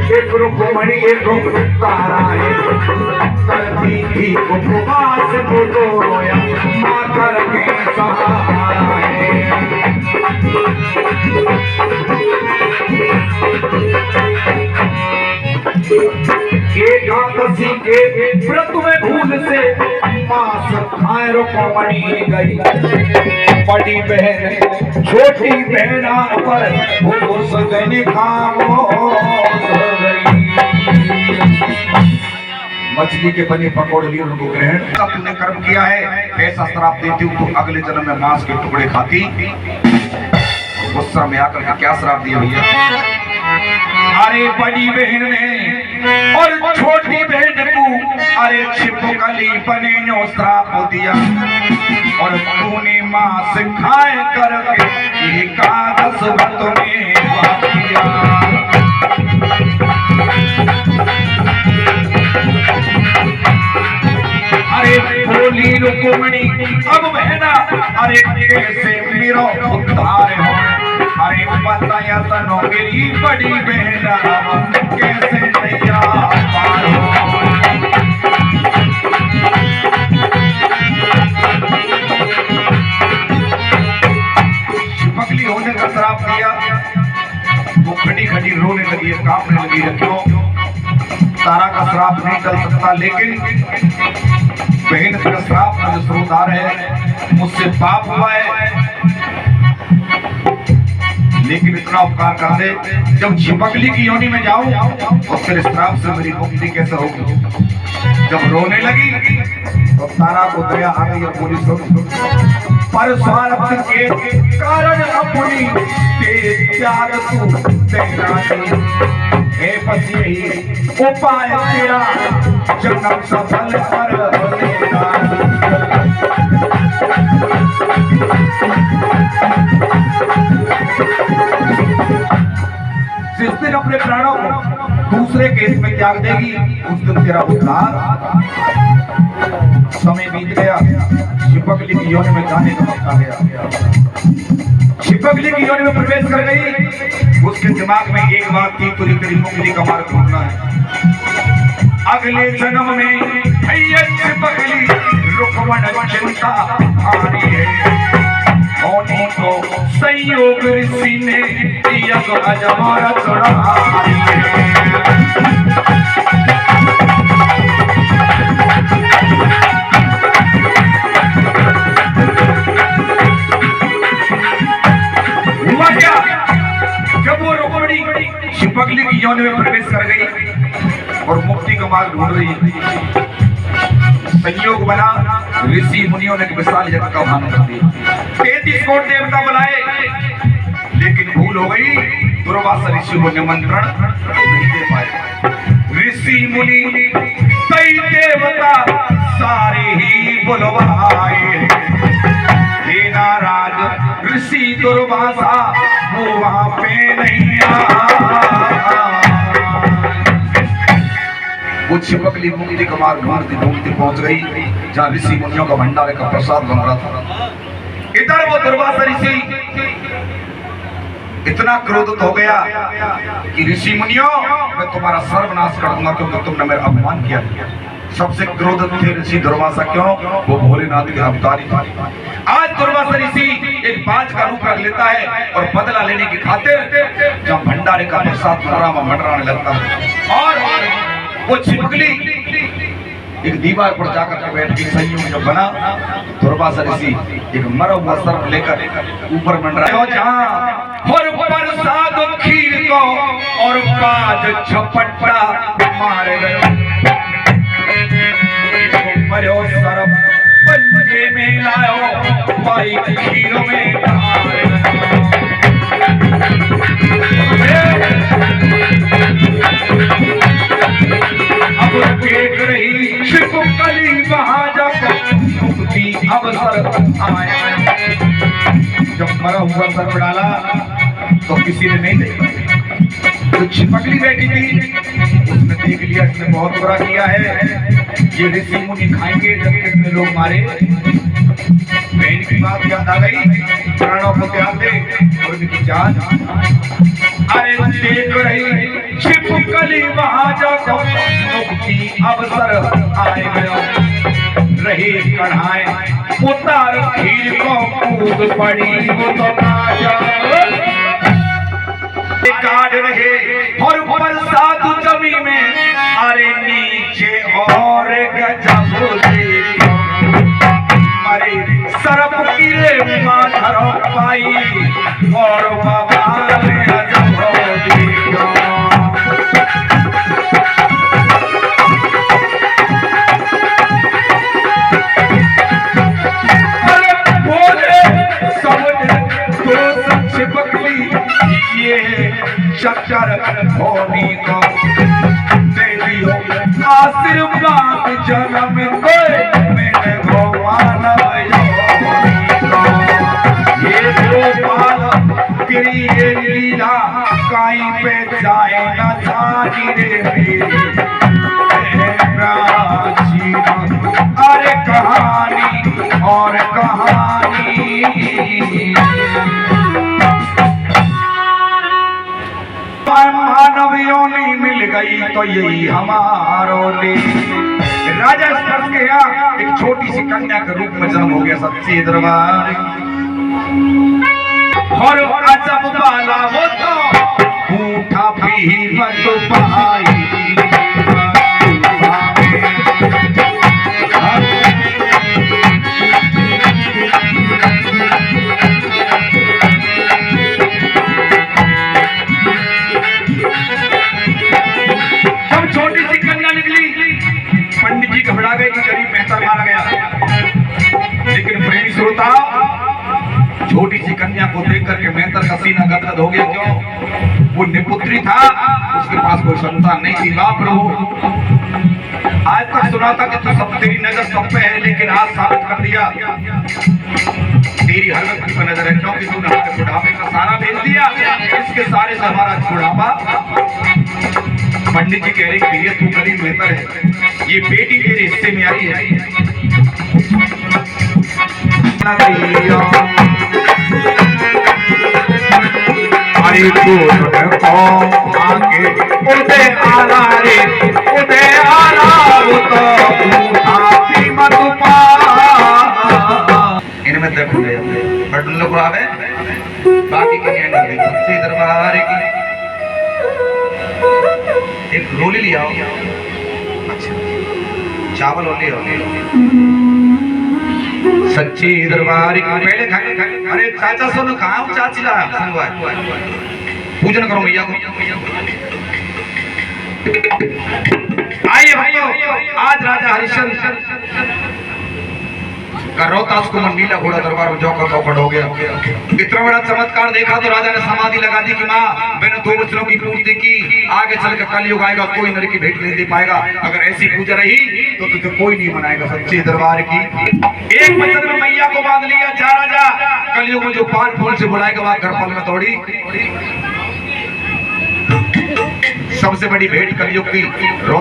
एक रुक्मणी एक तारा है करती थी उपवास को तो रोया माँ करके सहारा है। एकादशी के व्रत में भूल से माँ खाए रुक्मणी गई। बड़ी बहन छोटी बहना पर वो सगन खामोश हो गई। मछली के बने पकौड़े लिए उनको ग्रहण तूने कर्म किया है, ऐसा श्राप देती हूँ तो अगले जन्म में मांस के टुकड़े खाती। गुस्सा में आकर के क्या श्राप दिया भैया? अरे बड़ी बहन ने और छोटी बहन को अरे छिपकली बने नो श्राप दिया और तूने मांस खाए करके एकादश व्रत में पाप किया। अरे बोली रुक्मणी अब बहना अरे कैसे मेरो उद्धार हो? अरे बताया तनो मेरी बड़ी बहना कैसे नैया पार हो? पगली होने का श्राप दिया, वो खड़ी खड़ी रोने लगी, कांपने लगी। क्यों? तारा का श्राप नहीं टल सकता, लेकिन बहन का श्राप का जो स्रोतार है मुझसे पाप हुआ है, लेकिन इतना उपकार कर दे जब छिपकली की योनि में जाऊं और फिर श्राप से मेरी मुक्ति कैसे होगी? जब रोने लगी तो तारा को दया आ गई और बोली सुन, पर स्वार्थ के कारण अपनी त्याग तू देना नहीं। हे पति उपाय तेरा जन्म सफल कर देना। जिस दिन अपने प्राणों को दूसरे केस में त्याग देगी उस दिन तेरा उद्धार। समय बीत गया, छिपकली की योनि में जाने का वक्त आ गया। छिपकली की योनि में प्रवेश कर गई। उसके दिमाग में एक बात थी, तुझे तेरी मुक्ति का मार्ग ढूंढना है। अगले जन्म में भैया छिपकली रुक्मण चिंता हारी है। होने को संयोग ऋषि ने यज्ञ अजमारा चढ़ाई है। हुआ क्या? जब वो रुक्मणी छिपकली की योनि में प्रवेश कर गई और मुक्ति का मार्ग ढूंढ रही है, संयोग बना ऋषि मुनियों ने विशाल यज्ञ का आह्वान कर दिया। 33 कोट देवता बुलाए, लेकिन भूल हो गई, दुर्वासा ऋषि को निमंत्रण नहीं दे पाए। ऋषि मुनि कई देवता सारे ही बुलवाए। हे नाराज ऋषि दुर्वासा वो वहां पे नहीं आया। वो छिपकली मुक्ति का मार्ग ढूंढती पहुंच गई जहां ऋषि मुनियों का भंडारे का प्रसाद बन रहा था। इधर वो दुर्वासा ऋषि इतना क्रोधित हो गया कि ऋषि मुनियों मैं तुम्हारा सर्वनाश कर दूंगा क्योंकि तुमने मेरा अपमान किया। सबसे क्रोधित थे ऋषि दुर्वासा। क्यों? वो भोलेनाथ के अवतारी। आज दुर्वासा ऋषि एक बाज का रूप रख लेता है और बदला लेने की खातिर जब भंडारे का प्रसाद मंडराने लगता है और वो छिपकली एक दीवार पर जाकर के बैठ गई। संयोग जो बना, दुर्वासा ऋषि एक मरा हुआ सर्प लेकर ऊपर मंडराया जहां और प्रसाद खीर को और बाज झपट्टा मारे गए। मरो सर्प पंजे में लायो पाई खीर में अब देख रही छिपकली वहां जब मुक्ति अवसर आया। जब मरा हुआ सर्प डाला तो किसी ने नहीं देखा। जो छिपकली बैठी थी उसने देख लिया इसने बहुत बुरा किया है, ये ऋषि मुनि खाएंगे जब कितने लोग मारे। बहन की बात याद आ गई, प्राणों को त्याग दे और उनकी जान। अरे देख रही छिपकली वहां जाकर मुक्ति अवसर आए गया, रही कढ़ाए उतार खीर को कूद पड़ी वो तो राजा काट रहे और ऊपर साधु जमी में, अरे नीचे और गजब देखो, अरे सरप कीरे माधर पाई और बवाल अजब देखो। अरे बोले समझ तो छिपकली ये चक्कर होनी को दे दियो आशीर्वाद जन्म को मेरे भगवान ये गोपाल तेरी ये लीला कहीं पे जाए न जानी रे मेरी प्राचीन। अरे कहानी और कहानी मानव योनि मिल गई तो यही हमारो ले। राजा स्पर्श के यहाँ एक छोटी सी कन्या के रूप में जन्म हो गया सच्चे दरबार, और अजब वाला वो तो उठा भी मत पाई। पंडित जी घबरा गए कि गरीब मेहतर मारा गया, लेकिन प्रेमी श्रोता छोटी सी कन्या को देख करके मेहतर का सीना गदगद हो गया। क्यों? वो निपुत्री था, उसके पास कोई संतान नहीं थी। वाह प्रभु, आज तक सुना था कि तू सब तेरी नजर सब पे है, लेकिन आज साबित कर दिया तेरी हर व्यक्ति पर नजर है, क्योंकि तूने हमारे बुढ़ापे का सारा भेज दिया। इसके सारे से हमारा बुढ़ापा। पंडित जी कह रहे भैया तू गरीब मेहतर है, ये बेटी तेरे हिस्से में आई है। अरे को आगे उदय आला रे उदय आला तो मत पा इनमें देखो बट उन लोग आवे बाकी के नहीं सच्चे दरबार की एक रोली लिया। अच्छा चावल और ले सच्ची दरबार की पहले खाए। अरे चाचा सुनो कहाँ हूँ चाची ला पूजन करो भैया को। आइए भाइयों, आज राजा हरिश्चंद्र का रोहतास को नीला घोड़ा दरबार में जौका चौपट हो गया। इतना बड़ा चमत्कार देखा तो राजा ने समाधि लगा दी कि माँ मैंने 2 वचनों की पूर्ति की, आगे चलकर कलयुग आएगा कोई नर की भेंट नहीं दे पाएगा। अगर ऐसी पूजा रही तो तुझे कोई नहीं मनाएगा सच्चे दरबार की। एक वचन में मैया को बांध लिया, जा राजा कलयुग में जो 5 फूल से बुलाएगा वहां घर पल में तोड़ी। सबसे बड़ी भेंट कलयुग की